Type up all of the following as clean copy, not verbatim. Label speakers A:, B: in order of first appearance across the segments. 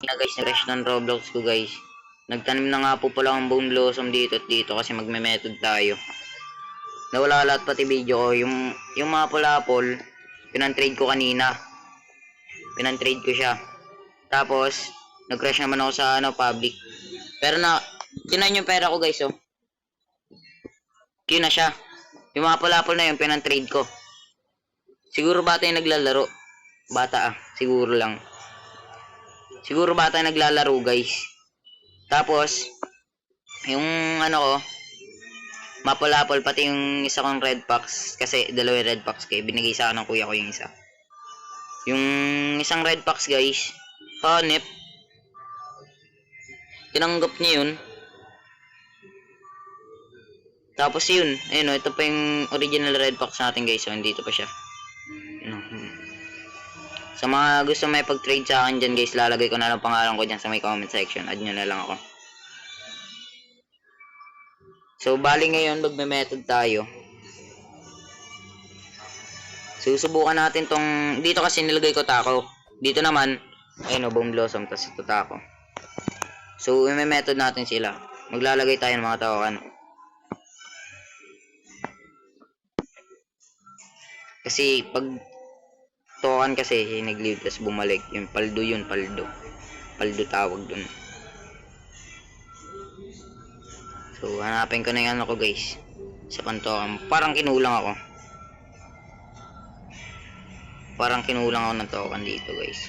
A: Na guys, na-crash ng Roblox ko guys. Nagtanim na nga po pala ang bone blossom dito at dito kasi magme-method tayo. Nawala lahat pati video ko. Yung mga pula-apple, pinantrade ko kanina. Pinantrade ko siya. Tapos, nag-crash naman ako sa public. Pero tinan yung pera ko guys oh. Q na siya. Yung mga pula-apple na yun, pinantrade ko. Siguro bata yung naglalaro. Bata siguro lang. Siguro bata yung naglalaro guys. Tapos, yung ko, mapula-apple pati yung isa kong red packs. Kasi dalawa red packs kaya binigay sa akin ng kuya ko yung isa. Yung isang red packs guys, hanip. Tinanggap niya yun. Tapos yun, ayun o, ito pa yung original red packs natin guys. So, andito pa siya. Sa mga gusto may pag-trade sa akin dyan guys, lalagay ko na lang pangalan ko dyan sa may comment section. Add nyo na lang ako. So, bali ngayon, magme-method tayo. Susubukan natin tong, dito kasi nilagay ko tako. Dito naman, ayun o, bone blossom, tapos ito tako. So, i-method natin sila. Maglalagay tayo ng mga tawakan. Kasi, pag tokan kasi, nag-leave, tapos bumalik. Yung paldo yun, paldo. Paldo tawag dun. So, hanapin ko na yung ko guys. Sa pantokan. Parang kinulang ako. Parang kinulang ako ng token dito guys.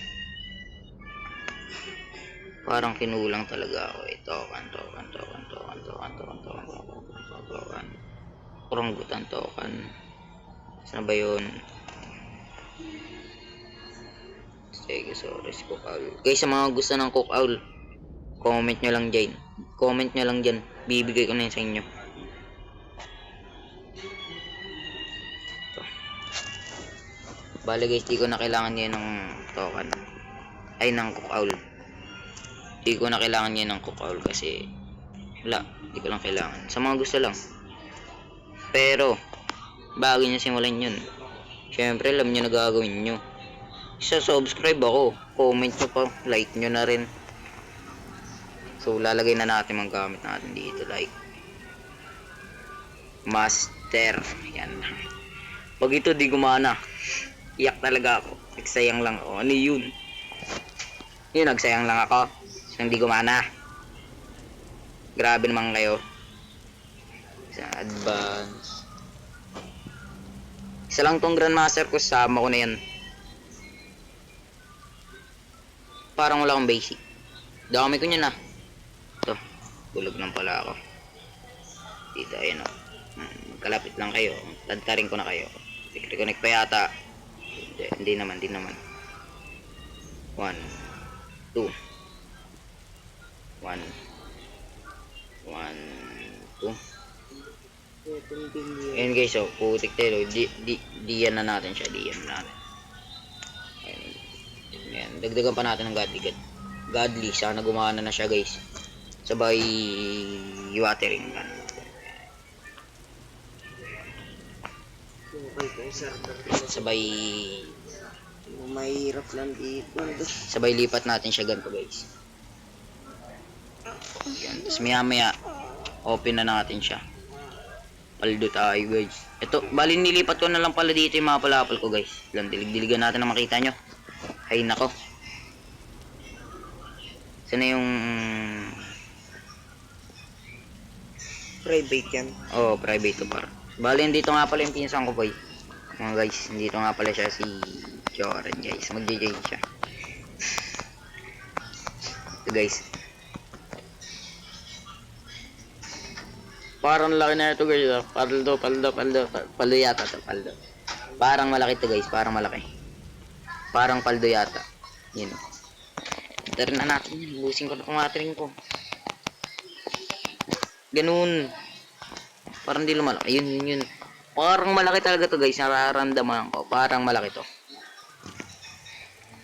A: Parang kinulang talaga ako eh. Token. Kuranggutan token. Saan ba yun? Sige, sorry si Cook Owl. Guys, sa mga gusto ng Cook Owl, comment nyo lang dyan. Comment nyo lang dyan. Bibigay ko na yun sa inyo. Bale guys, di ko na kailangan yan ng token. Ay, ng Cook Owl. Di ko na kailangan yan ng Cook Owl kasi wala, di ko lang kailangan. Sa mga gusto lang. Pero, bago nyo simulan yun, syempre alam nyo na gagawin nyo. Subscribe ako, comment nyo pa, like nyo na rin. So, lalagay na natin ang gamit natin dito, like master. Yan. Pag ito di gumana, iyak talaga ako. Nagsayang lang ako. Ano yun? Yun, nagsayang lang ako. Isang di gumana. Grabe naman kayo. Sa advance. Isa lang tong Grandmaster ko. Sama ko na yan. Parang wala akong basic. Dami ko nyan ah. Ito. Bulog lang pala ako. Dito, ayun o. Magkalapit lang kayo. Tadtarin ko na kayo. Reconnect pa yata. Hindi naman. 1, 2. 1, 2. Ayan guys, so putik tayo. Diyan na natin siya. Diyan na natin. Ayan. Dagdagan pa natin ng godly. Sana gumana na siya guys. Sabay watering man. Sabay
B: mahirap lang dito.
A: Sabay lipat natin siya ganito guys. Yan. Tapos maya open na natin siya. Paldo tayo guys. Ito, bali nilipat ko na lang pala dito yung mga palapal ko guys. Lang dilig-diligan natin na makita nyo. Ay nako. Sana yung
B: Private yan.
A: oh, private to par. Bali dito nga pala yung pinsan ko boy. Mga guys, dito nga pala siya si Joran guys. Mag-JJ siya. Ito guys. Parang laki na ito guys. Paldo yata to, paldo. Parang malaki to guys, parang malaki. Parang paldo yata. Yun. Tarin na natin yun. Busin ko na kumatering ko. Ganun. Parang di lumalaki. Yun. Parang malaki talaga to guys. Nararamdaman ko. Parang malaki to.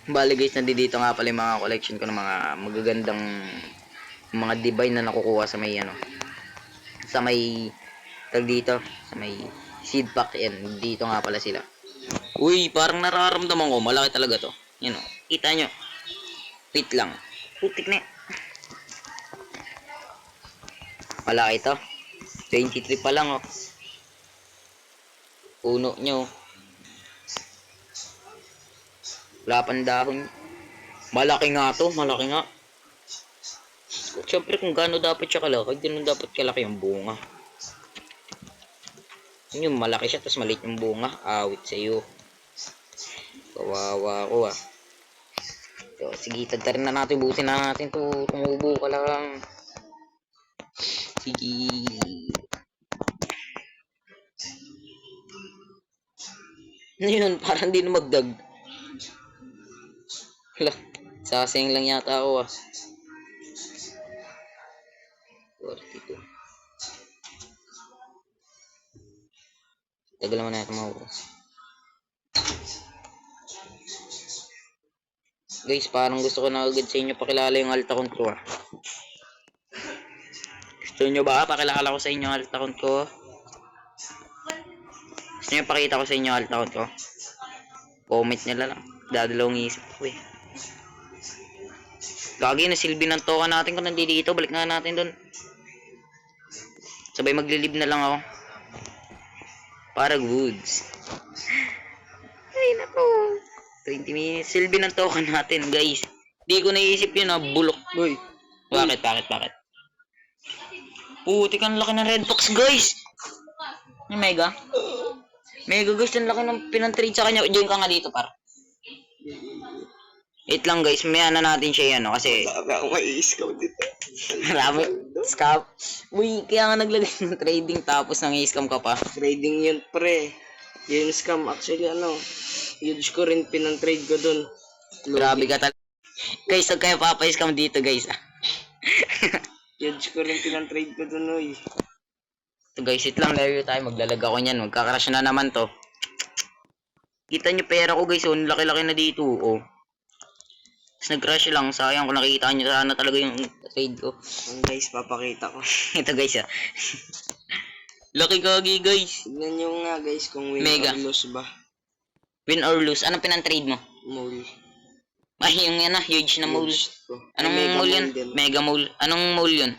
A: Bali guys, nandito nga pala yung mga collection ko ng mga magagandang mga divine na nakukuha sa may sa may tag dito, sa may seed pack yan. Dito nga pala sila. Uy, parang nararamdaman ko malaki talaga to. Yan o. Kita nyo. Wait lang. Putik na. Malaki to. 23 pa lang oh. Puno nyo. Wala pang dahon. Malaki nga to, malaki nga. Siyempre kung gaano dapat siya kalaki, ganun dapat kalaki yung bunga. Yung malaki siya, tapos maliit yung bunga. Awit sa'yo. Kawawa ko ah. So, sige, tadtarin na natin, busin na natin to. Tumubo ka lang. Sige. Ano yun? Parang di na magdag. Hala, sasayang lang yata ako ah. 42. Tagal naman natin maubos. Guys, parang gusto ko na agad sa inyo pakilala yung alt account ko ah. Gusto nyo ba pakilala ko sa inyo ang alt account ko? Gusto nyo pakita ko sa inyo ang alt account ko? Comment nyo lang. Dadalawang isip ko eh. Lagi na silbi ng token natin kung nandito. Balik nga natin dun. Sabay maglilib na lang ako. Para goods. Ay nako. 20 minutes. Silbi ng token natin guys. Di ko naisip yun ah. Bulok.
B: Boy.
A: Bakit? Putik ang laki ng red box guys. May mega. Mega guys. Ang laki ng pinantrade sa kanya. Join ka nga dito par. Wait lang guys. Maya na natin siya yan no. Kasi
B: Sabi ako may-i-scout dito.
A: marami. Scam. Uy, kaya nga naglagay ng trading tapos nang i-scam ka pa.
B: Trading yun pre. Yun scam. Actually ano. Huge ko rin pinang-trade ko dun.
A: Grabe ka talaga. Guys, huwag kayo papa-scam dito guys.
B: Huge ko rin pinang-trade ko dun oy.
A: So guys, it lang laro tayo. Maglalag ako niyan. Magkakarash na naman to. Kita nyo pera ko guys. Oh, laki-laki na dito. Oh. Tapos nag-crash lang. Sayang kung nakikita nyo sana talaga yung trade ko.
B: Ang guys, papakita ko.
A: Ito guys ah. Laki kagi guys.
B: Tignan nyo nga guys kung win
A: Mega.
B: or lose ba.
A: Win or lose. Anong pinang-trade mo?
B: Mole.
A: Ay, yung yan ah. Huge na mole.
B: Huge ko.
A: Anong
B: Mega
A: mole yun?
B: din.
A: Mega mole. Anong mole yun?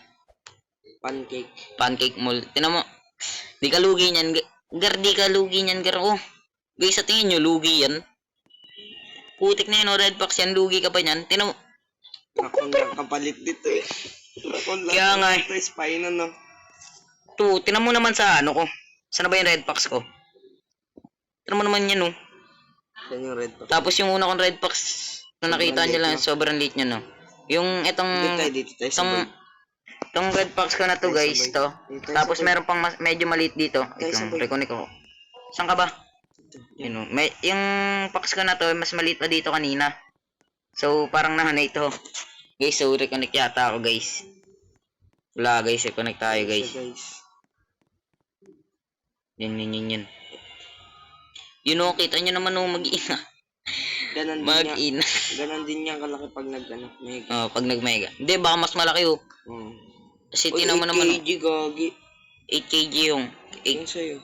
B: Pancake.
A: Pancake mole. Tinan mo. Di ka lugi niyan. Gar, di ka lugi niyan. Gar, oh. Guys, sa tingin nyo, lugi yan. Putik na yun, oh. Red box yan. Lugi ka pa niyan. Tinan mo.
B: Ako lang kapalit dito eh. Ako lang.
A: Kaya nga eh.
B: Pre, spine no.
A: To, tinan mo naman sa ano ko. Saan na ba yung red box ko? Tinan mo naman yan, oh.
B: Yan yung red box.
A: Tapos yung una kong red box na nakita
B: Sobrang
A: nyo
B: late
A: lang,
B: na.
A: sobrang late nyo, no? Yung itong,
B: Dito tayo sa
A: itong red box ko na to,
B: Tayo
A: guys,
B: sabay.
A: to.
B: Dito tayo
A: Tapos
B: sabay.
A: meron pang medyo maliit dito.
B: Tayo
A: Itong
B: sabay.
A: reconnect ko. Saan ka ba? Yun, oh. Yung box ko na to, mas maliit pa dito kanina. So, parang nahanay ito. Guys, so reconnect yata ako, guys. Wala, guys. Reconnect tayo, guys. Yan. Yun, oh. Kita nyo naman, oh. Mag-ina.
B: Ganon din
A: Mag-ina.
B: Ganon din yan kalaki pag nag-ano. Mega.
A: Oh, pag nag-mega. Hindi, baka mas malaki, oh. Kasi
B: Uy,
A: tinan mo naman,
B: 8 kg gagi.
A: 8 kg yung. 8.
B: Yan sa'yo.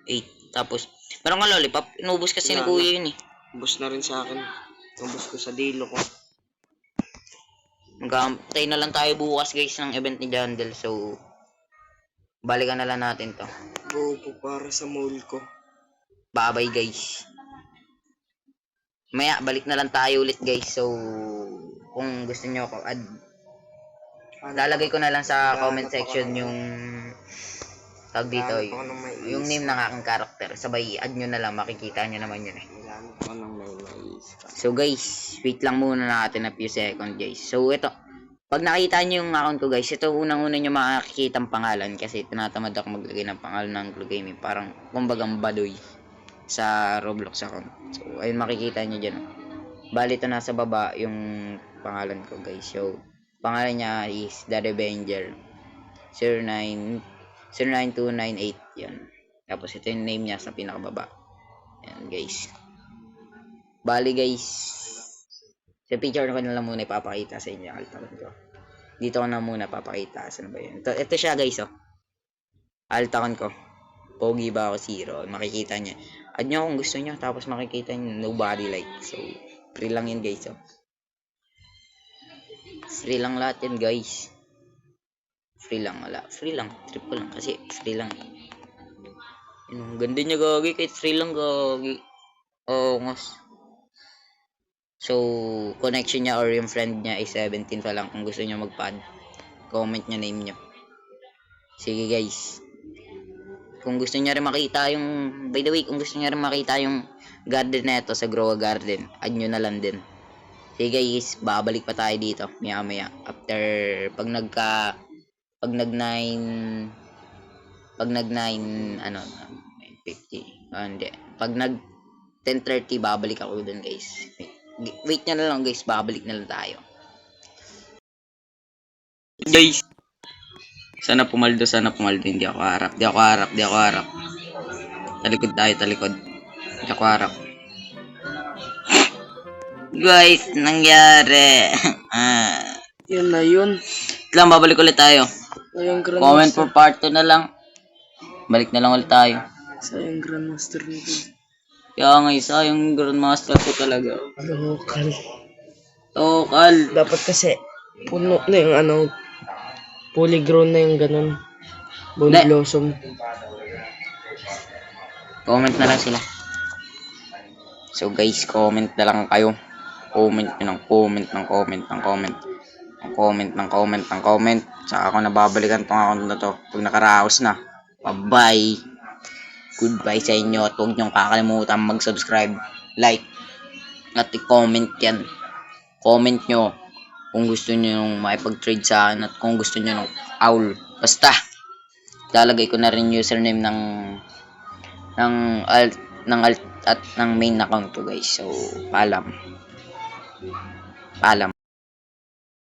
A: 8. Tapos, meron ka lollipop. Inubos kasi ni
B: Wala
A: kuya yun eh.
B: Ubus na rin sa akin. Ubus ko sa dilo ko.
A: Mag-aantay na lang tayo bukas guys ng event ni Jandel. So, balikan na lang natin to.
B: Bobo para sa mall ko.
A: Bye-bye guys. Maya, balik na lang tayo ulit guys. So, kung gusto nyo ako, lalagay ko na lang sa comment section yung tag dito. Yung name ng aking karakter. Sabay, add nyo na lang. Makikita nyo naman yun eh.
B: Kailangan ko ng may
A: So guys, wait lang muna natin na few seconds guys. So ito, pag nakita nyo yung account ko guys, ito unang-una nyo makikita ang pangalan kasi tinatamad ako maglagay ng pangalan ng Glue Gaming. Parang kumbagang baduy sa Roblox account. So ayun makikita nyo dyan. Bali ito nasa baba yung pangalan ko guys. So pangalan niya is The Revenger 09298 yan. Tapos ito yung name niya sa pinakababa. Ayan guys. Bali guys, sa picture ko na lang muna ipapakita sa inyo. Alt-account ko. Dito ko na muna papakita. Saan ba yun? Ito siya guys oh. Alt-account ko. Pogi ba ako 0. Makikita niya. Add nyo kung gusto nyo. Tapos makikita nyo nobody like. So, free lang yun guys oh. Free lang lahat yan guys. Free lang, wala. Free lang. Trip ko lang kasi free lang. Ang ganda niya gagi, kahit free lang gagi. Oo, ngas. So, connection niya or yung friend niya ay 17 pa lang kung gusto niya mag-pad. Comment niya name niyo. Sige guys. Kung gusto niya rin makita yung, by the way, kung gusto niya rin makita yung garden na ito sa Grow a Garden, add nyo na lang din. Sige guys, babalik pa tayo dito maya maya. After, pag nag 9, ano, 9:50. Hindi. Pag nag 10:30, babalik ako dun guys. Wait nyo na lang guys, babalik na lang tayo. Guys, sana pumaldo, hindi ako harap. Talikod tayo, talikod. Hindi ako harap. Guys, nangyari.
B: Yun na yun.
A: Lang, babalik ulit tayo.
B: Sayang
A: Comment
B: Grandmaster.
A: for part 2 na lang. Balik na lang ulit tayo.
B: Sayang Grandmaster nito.
A: Kaya nga isa, yung Grandmaster ko talaga.
B: Lokal.
A: Tokal.
B: Dapat kasi puno na yung ano, fully grown na yung ganun. Bone
A: Ne.
B: blossom.
A: Comment na lang sila. So guys, comment na lang kayo. Comment nyo ng comment. Saka ako nababalikan tong account na to pag nakaraos na. Bye-bye. Goodbye sa inyo at huwag niyong kakalimutan mag-subscribe, like, at i-comment yan. Comment nyo kung gusto nyo yung makipag-trade sa akin at kung gusto nyo ng owl. Basta, lalagay ko na rin username ng alt at ng main account ko guys. So, paalam.